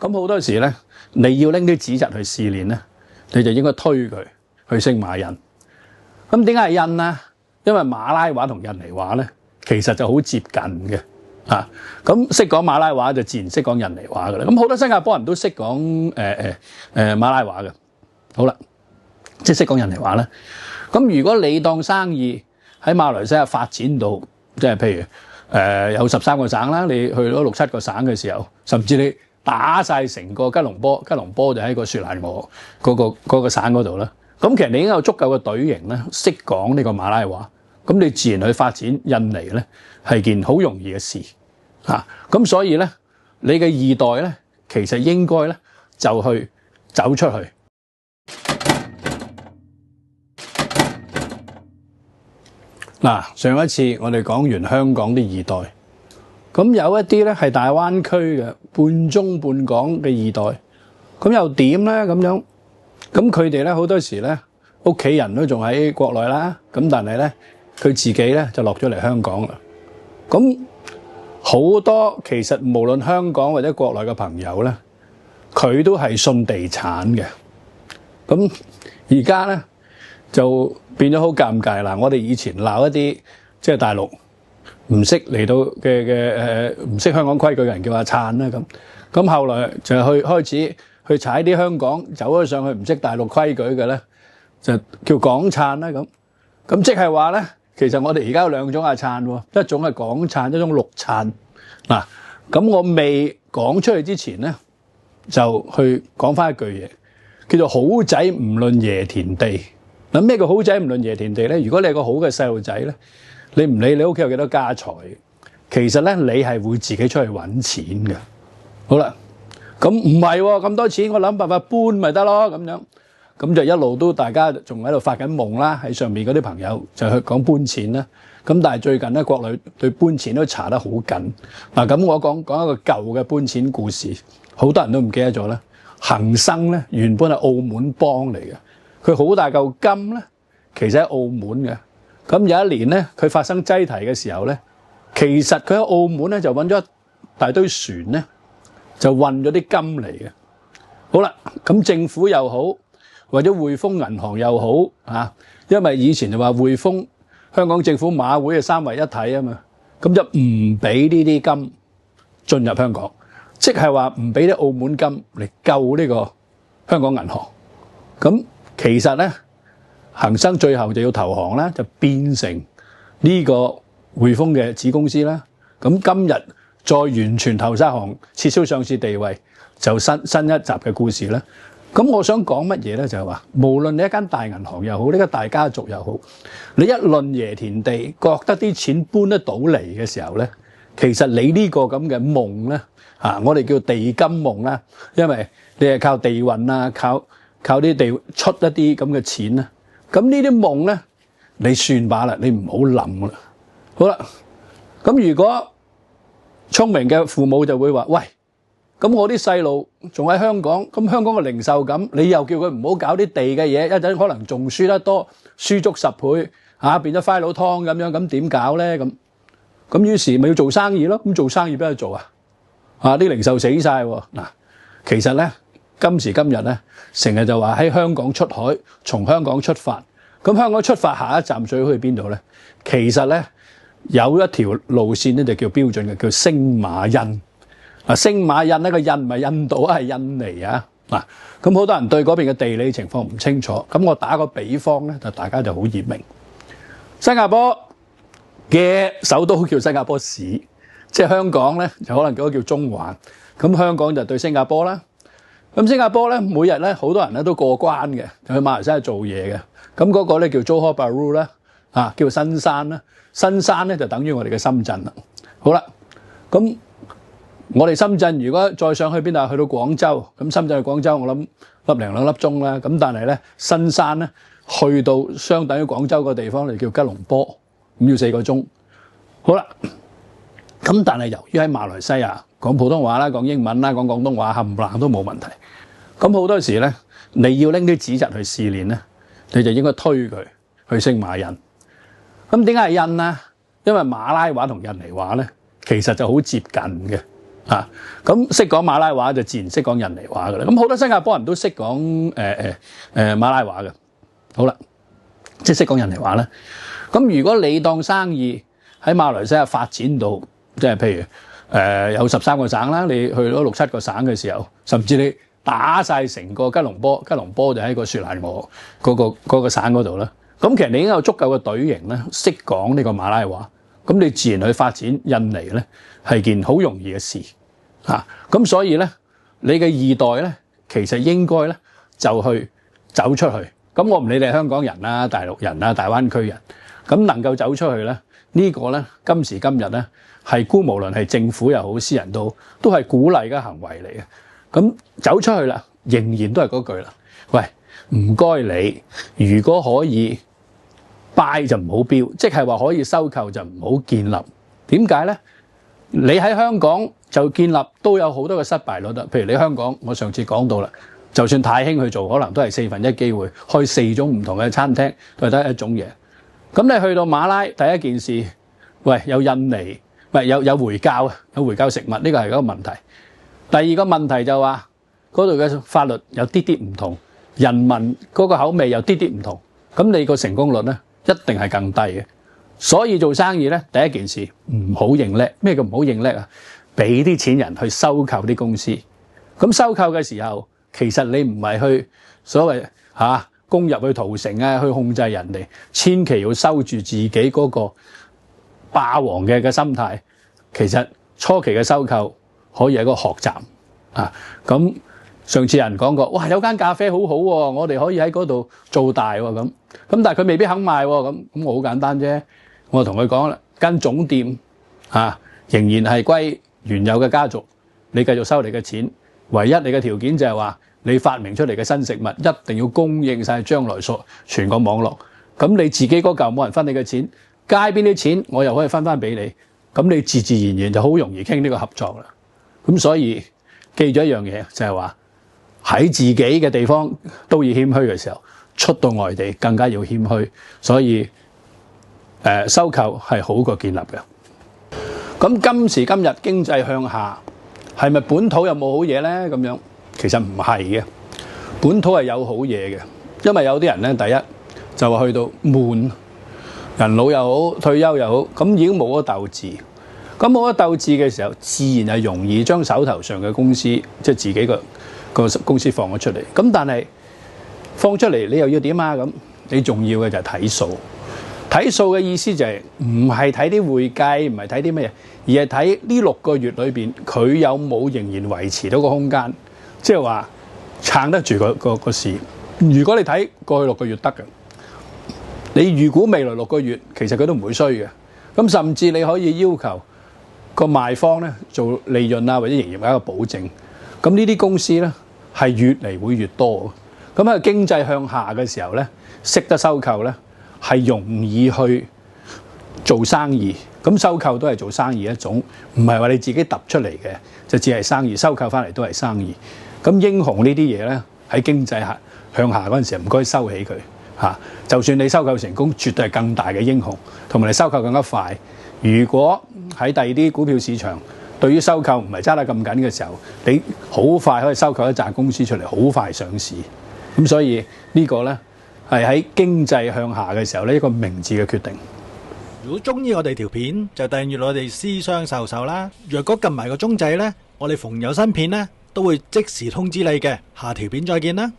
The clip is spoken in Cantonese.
咁好多時咧，你要拎啲紙質去試練咧，你就應該推佢去星馬印。咁點解係印咧？因為馬拉話同印尼話咧，其實就好接近嘅。咁識講馬拉話就自然識講印尼話噶啦。咁好多新加坡人都識講馬拉話嘅。好啦，即係識講印尼話咧。咁如果你當生意喺馬來西亞發展到，即係譬如有13個省啦，你去咗6-7個省嘅時候，甚至你打晒成個吉隆坡就喺個雪蘭莪嗰個省嗰度啦。咁其實你已經有足夠嘅隊形咧，識講呢個馬拉話，咁你自然去發展印尼咧係件好容易嘅事。咁所以咧，你嘅二代咧，其實應該咧就去走出去。上一次我哋講完香港啲二代，咁有一啲咧係大灣區嘅半中半港嘅二代，咁又點咧？咁樣，咁佢哋咧好多時咧屋企人都仲喺國內啦，咁但係咧佢自己咧就落咗嚟香港啦。咁好多其實無論香港或者國內嘅朋友咧，佢都係信地產嘅。咁而家咧就變咗好尷尬啦！我哋以前鬧一啲即係大陸唔識嚟到嘅唔識香港規矩嘅人叫阿燦啦咁後來就開始去踩啲香港走咗上去唔識大陸規矩嘅咧，就叫港燦啦咁即係話咧，其實我哋而家有兩種阿燦喎，一種係港燦，一種陸燦。咁我未講出去之前咧，就去講翻一句嘢，叫做好仔唔論爺田地。嗱，咩叫好仔唔論爺田地咧？如果你係個好嘅細路仔咧，你唔理你屋企有幾多家財，其實咧你係會自己出去揾錢嘅。好啦，咁唔係喎，咁多錢我諗辦法搬咪得咯，咁就一路都大家仲喺度發緊夢啦，喺上面嗰啲朋友就去講搬錢啦。咁但係最近咧國內對搬錢都查得好緊。咁我講一個舊嘅搬錢故事，好多人都唔記得咗啦。恒生咧原本係澳門幫嚟嘅。佢好大嚿金咧，其實喺澳門嘅。咁有一年咧，佢發生擠提嘅時候咧，其實佢喺澳門咧就揾咗一大堆船咧，就運咗啲金嚟嘅。好啦，咁政府又好，或者匯豐銀行又好因為以前就話匯豐香港政府馬會係三位一體啊嘛，咁就唔俾呢啲金進入香港，即係話唔俾啲澳門金嚟救呢個香港銀行。咁其實咧，恒生最後就要投降啦，就變成呢個匯豐嘅子公司啦。咁今日再完全投晒行，撤銷上市地位，就新一集嘅故事啦。咁我想講乜嘢咧？就係話，無論你一間大銀行又好，呢個大家族又好，你一論爺田地，覺得啲錢搬得到嚟嘅時候咧，其實你呢個咁嘅夢咧，我哋叫地金夢啦，因為你係靠地運啊，靠啲地出一啲咁嘅錢啦，咁呢啲夢咧，你算把啦，你唔好諗啦。好啦，咁如果聰明嘅父母就會話：喂，咁我啲細路仲喺香港，咁香港嘅零售咁，你又叫佢唔好搞啲地嘅嘢，一陣可能仲輸得多，輸足10倍變咗快佬湯咁樣，咁點搞咧？咁於是咪要做生意咯？咁做生意邊度做啊？啲零售死晒喎。其實咧。今時今日咧，成日就話喺香港出海，從香港出發。咁香港出發下一站最好去邊度咧？其實咧有一條路線咧就叫標準嘅，叫星馬印。星馬印呢個印唔係印度啊，係印尼啊。咁好多人對嗰邊嘅地理情況唔清楚。咁我打個比方咧，就大家就好易明。新加坡嘅首都叫新加坡市，即係香港咧就可能叫中環。咁香港就對新加坡啦。咁新加坡咧，每日咧好多人咧都過關嘅，就去馬來西亞做嘢嘅。咁嗰個咧叫 Johor Bahru 啦，叫新山啦。新山咧就等於我哋嘅深圳啦。好啦，咁我哋深圳如果再上去邊度？去到廣州。咁深圳去廣州，我諗1零2粒鐘啦。咁但係咧，新山咧去到相等於廣州個地方嚟叫吉隆坡，咁要4個鐘。好啦，咁但係由於喺馬來西亞講普通話啦，講英文啦，講廣東話冚唪唥都冇問題。咁好多時咧，你要拎啲紙質去試練咧，你就應該推佢去星馬印。咁點解係印咧？因為馬拉話同印尼話咧，其實就好接近嘅。啊。咁識講馬拉話就自然識講印尼話噶啦。咁好多新加坡人都識講馬拉話嘅。好啦，即係識講印尼話啦。咁如果你當生意喺馬來西亞發展到，即係譬如有13個省啦，你去咗6-7個省嘅時候，甚至你打晒成個吉隆坡就喺個雪蘭莪嗰個省嗰度啦。咁其實你已經有足夠嘅隊形咧，識講呢個馬拉話，咁你自然去發展印尼咧係件好容易嘅事嚇。咁所以咧，你嘅二代咧其實應該咧就去走出去。咁我唔理你係香港人啦、大陸人啦、大灣區人，咁能夠走出去咧，呢個咧今時今日咧係無論係政府又好，私人都係鼓勵嘅行為嚟嘅。咁走出去啦，仍然都係嗰句啦。喂，唔該你，如果可以 buy 就唔好 build，即係話可以收購就唔好建立。點解咧？你喺香港就建立都有好多嘅失敗率啦。譬如你香港，我上次講到啦，就算太興去做，可能都係4分1機會，開4種唔同嘅餐廳都係得一種嘢。咁你去到馬拉，第一件事，喂，有印尼，喂，有回教食物，呢個係一個問題。第二個問題就話嗰度嘅法律有啲啲唔同，人民嗰個口味有啲啲唔同，咁你個成功率咧一定係更低嘅。所以做生意咧，第一件事唔好認叻。咩叫唔好認叻啊？俾啲錢人去收購啲公司。咁收購嘅時候，其實你唔係去所謂攻入去屠城啊，去控制人哋，千祈要收住自己嗰個霸王嘅心態。其實初期嘅收購可以係一個學習啊！咁上次有人講過，哇，有間咖啡好好喎，我哋可以喺嗰度做大喎咁。但係佢未必肯賣喎，咁我好簡單啫。我同佢講啦，間總店仍然係歸原有嘅家族，你繼續收你嘅錢。唯一你嘅條件就係話，你發明出嚟嘅新食物一定要供應晒將來全個網絡。咁你自己嗰嚿冇人分你嘅錢，街邊啲錢我又可以分翻俾你。咁你自自然然就好容易傾呢個合作啦。咁所以記住一樣嘢，就係話喺自己嘅地方都要謙虛嘅時候，出到外地更加要謙虛。所以收購係好過建立嘅。咁今時今日經濟向下，係咪本土有冇好嘢呢？咁樣其實唔係嘅，本土係有好嘢嘅。因為有啲人呢，第一就話去到悶，人老又好，退休又好，咁已經冇咗鬥志。咁冇咗鬥志嘅時候，自然係容易將手頭上嘅公司，即係自己個公司放咗出嚟。咁但係放出嚟，你又要點啊？咁你重要嘅就係睇數。睇數嘅意思就係唔係睇啲會計，唔係睇啲乜嘢，而係睇呢6個月裏邊佢有冇仍然維持到個空間，即係話撐得住個市。如果你睇過去6個月得嘅，你預估未來6個月其實佢都唔會衰嘅。咁甚至你可以要求個賣方咧做利潤啊，或者營業額嘅保證。咁呢啲公司咧係越嚟會越多。咁喺經濟向下嘅時候咧，識得收購咧係容易去做生意。咁收購都係做生意一種，唔係話你自己揼出嚟嘅就只係生意，收購翻嚟都係生意。咁英雄呢啲嘢咧喺經濟向下嗰陣時唔該收起佢嚇。就算你收購成功，絕對係更大嘅英雄，同埋你收購更加快。如果喺第二啲股票市場，對於收購唔係揸得咁緊嘅時候，你好快可以收購一紮公司出嚟，好快上市。咁所以呢個呢係喺經濟向下嘅時候呢一個明智嘅決定。如果中意我哋條片，就訂閱我哋私商授受啦。若果撳埋個鐘仔呢，我哋逢有新片呢都會即時通知你嘅。下條片再見啦。